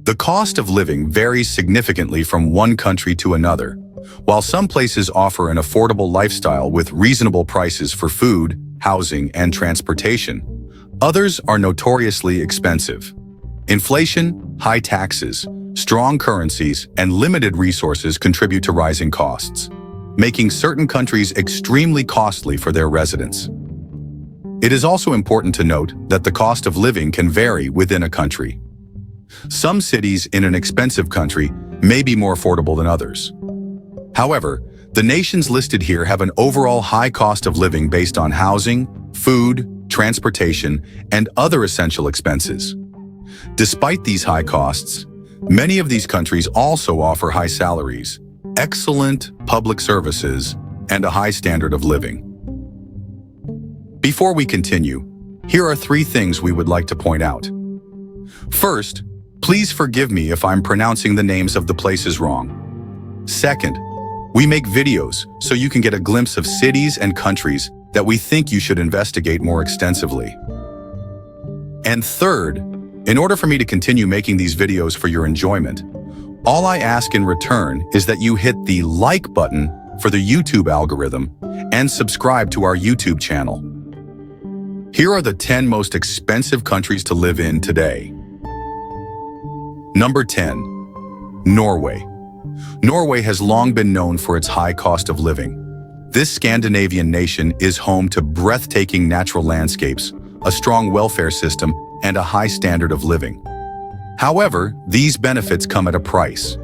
The cost of living varies significantly from one country to another. While some places offer an affordable lifestyle with reasonable prices for food, housing, and transportation, others are notoriously expensive. Inflation, high taxes, strong currencies, and limited resources contribute to rising costs, making certain countries extremely costly for their residents. It is also important to note that the cost of living can vary within a country. Some cities in an expensive country may be more affordable than others. However, the nations listed here have an overall high cost of living based on housing, food, transportation, and other essential expenses. Despite these high costs, many of these countries also offer high salaries, excellent public services, and a high standard of living. Before we continue, here are 3 things we would like to point out. First, please forgive me if I'm pronouncing the names of the places wrong. Second, we make videos so you can get a glimpse of cities and countries that we think you should investigate more extensively. And third, in order for me to continue making these videos for your enjoyment, all I ask in return is that you hit the like button for the YouTube algorithm and subscribe to our YouTube channel. Here are the 10 most expensive countries to live in today. Number 10. Norway. Norway has long been known for its high cost of living. This Scandinavian nation is home to breathtaking natural landscapes, a strong welfare system, and a high standard of living. However, these benefits come at a price.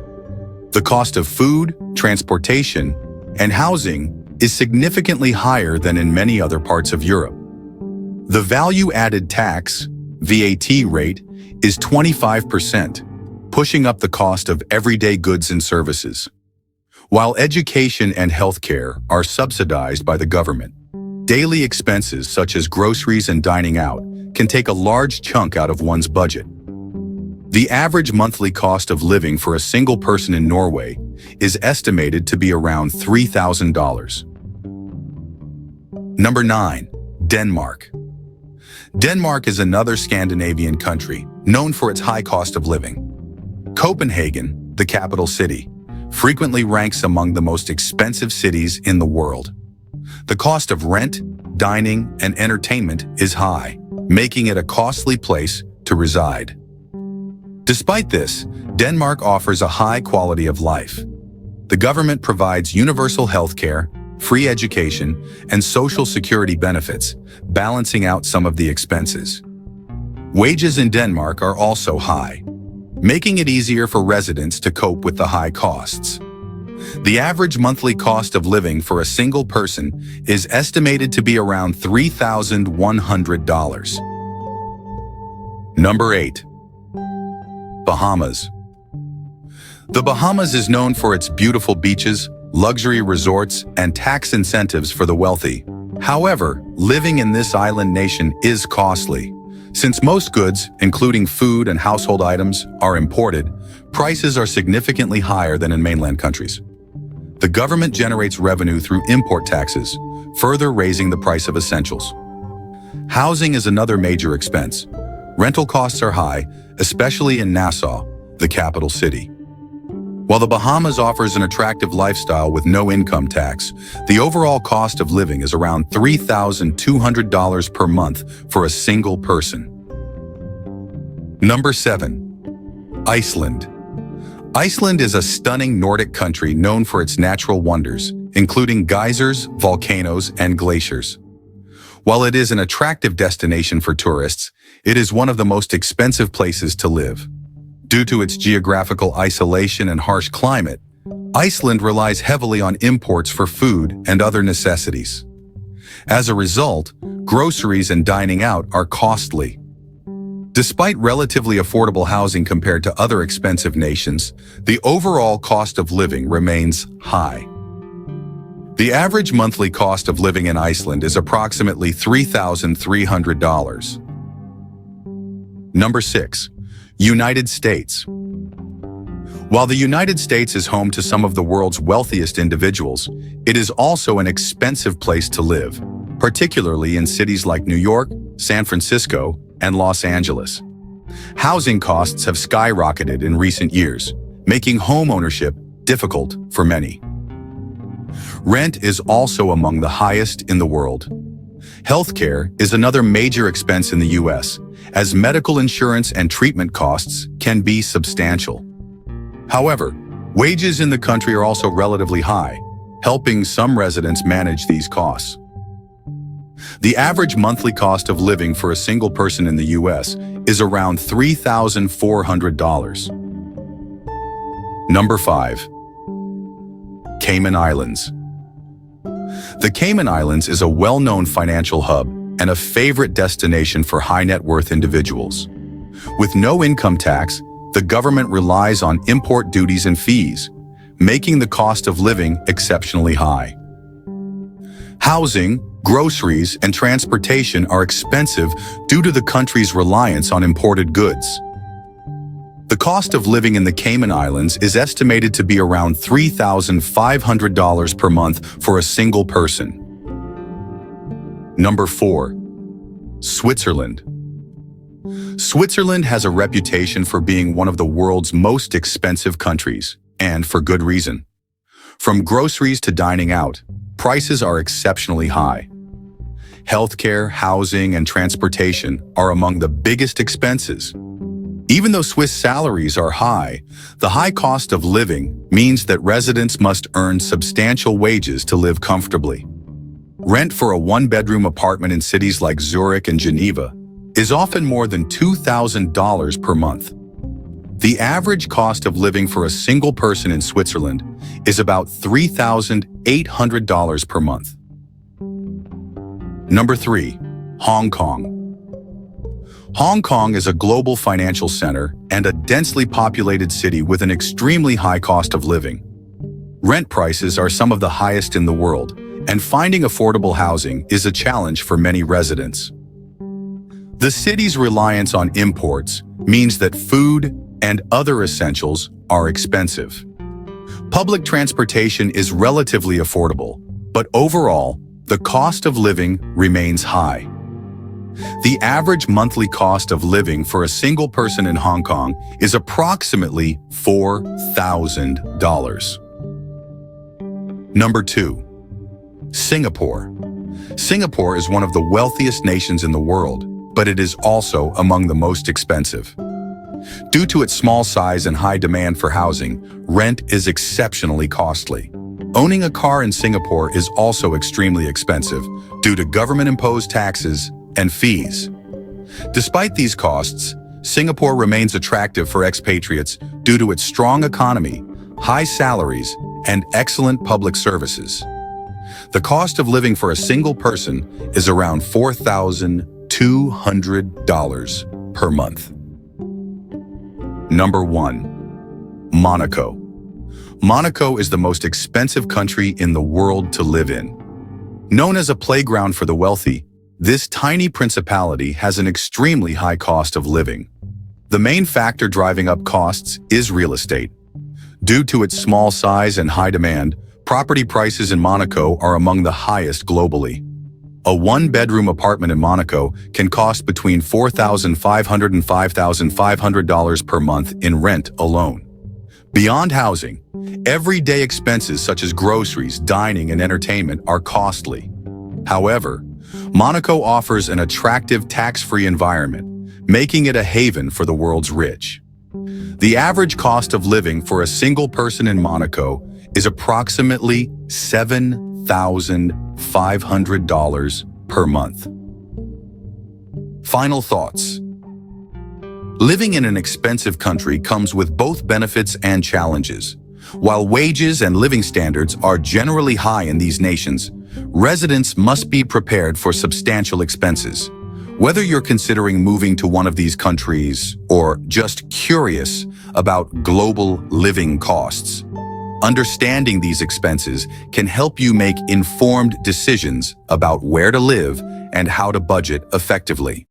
The cost of food, transportation, and housing is significantly higher than in many other parts of Europe. The value-added tax, VAT rate, is 25%, pushing up the cost of everyday goods and services. While education and healthcare are subsidized by the government, daily expenses such as groceries and dining out can take a large chunk out of one's budget. The average monthly cost of living for a single person in Norway is estimated to be around $3,000. Number 9. Denmark. Denmark is another Scandinavian country known for its high cost of living. Copenhagen, the capital city, frequently ranks among the most expensive cities in the world. The cost of rent, dining, and entertainment is high, making it a costly place to reside. Despite this, Denmark offers a high quality of life. The government provides universal health care, free education, and social security benefits, balancing out some of the expenses. Wages in Denmark are also high, making it easier for residents to cope with the high costs. The average monthly cost of living for a single person is estimated to be around $3,100. Number 8. Bahamas. The Bahamas is known for its beautiful beaches, luxury resorts, and tax incentives for the wealthy. However, living in this island nation is costly. Since most goods, including food and household items, are imported, prices are significantly higher than in mainland countries. The government generates revenue through import taxes, further raising the price of essentials. Housing is another major expense. Rental costs are high, especially in Nassau, the capital city. While the Bahamas offers an attractive lifestyle with no income tax, the overall cost of living is around $3,200 per month for a single person. Number 7. Iceland. Iceland is a stunning Nordic country known for its natural wonders, including geysers, volcanoes, and glaciers. While it is an attractive destination for tourists, it is one of the most expensive places to live. Due to its geographical isolation and harsh climate, Iceland relies heavily on imports for food and other necessities. As a result, groceries and dining out are costly. Despite relatively affordable housing compared to other expensive nations, the overall cost of living remains high. The average monthly cost of living in Iceland is approximately $3,300. Number 6. United States. While the United States is home to some of the world's wealthiest individuals, it is also an expensive place to live, particularly in cities like New York, San Francisco, and Los Angeles. Housing costs have skyrocketed in recent years, making home ownership difficult for many. Rent is also among the highest in the world. Healthcare is another major expense in the U.S., as medical insurance and treatment costs can be substantial. However, wages in the country are also relatively high, helping some residents manage these costs. The average monthly cost of living for a single person in the U.S. is around $3,400. Number 5. Cayman Islands. The Cayman Islands is a well-known financial hub and a favorite destination for high-net-worth individuals. With no income tax, the government relies on import duties and fees, making the cost of living exceptionally high. Housing, groceries, and transportation are expensive due to the country's reliance on imported goods. The cost of living in the Cayman Islands is estimated to be around $3,500 per month for a single person. Number 4. Switzerland. Switzerland has a reputation for being one of the world's most expensive countries, and for good reason. From groceries to dining out, prices are exceptionally high. Healthcare, housing, and transportation are among the biggest expenses. Even though Swiss salaries are high, the high cost of living means that residents must earn substantial wages to live comfortably. Rent for a one-bedroom apartment in cities like Zurich and Geneva is often more than $2,000 per month. The average cost of living for a single person in Switzerland is about $3,800 per month. Number 3. Hong Kong. Hong Kong is a global financial center and a densely populated city with an extremely high cost of living. Rent prices are some of the highest in the world, and finding affordable housing is a challenge for many residents. The city's reliance on imports means that food and other essentials are expensive. Public transportation is relatively affordable, but overall, the cost of living remains high. The average monthly cost of living for a single person in Hong Kong is approximately $4,000. Number 2. Singapore. Singapore is one of the wealthiest nations in the world, but it is also among the most expensive. Due to its small size and high demand for housing, rent is exceptionally costly. Owning a car in Singapore is also extremely expensive due to government-imposed taxes and fees. Despite these costs, Singapore remains attractive for expatriates due to its strong economy, high salaries, and excellent public services. The cost of living for a single person is around $4,200 per month. Number 1. Monaco. Monaco is the most expensive country in the world to live in. Known as a playground for the wealthy, this tiny principality has an extremely high cost of living. The main factor driving up costs is real estate. Due to its small size and high demand, property prices in Monaco are among the highest globally. A one-bedroom apartment in Monaco can cost between $4,500 and $5,500 per month in rent alone. Beyond housing, everyday expenses such as groceries, dining, and entertainment are costly. However, Monaco offers an attractive tax-free environment, making it a haven for the world's rich. The average cost of living for a single person in Monaco is approximately $7,500 per month. Final thoughts. Living in an expensive country comes with both benefits and challenges. While wages and living standards are generally high in these nations, residents must be prepared for substantial expenses. Whether you're considering moving to one of these countries or just curious about global living costs, understanding these expenses can help you make informed decisions about where to live and how to budget effectively.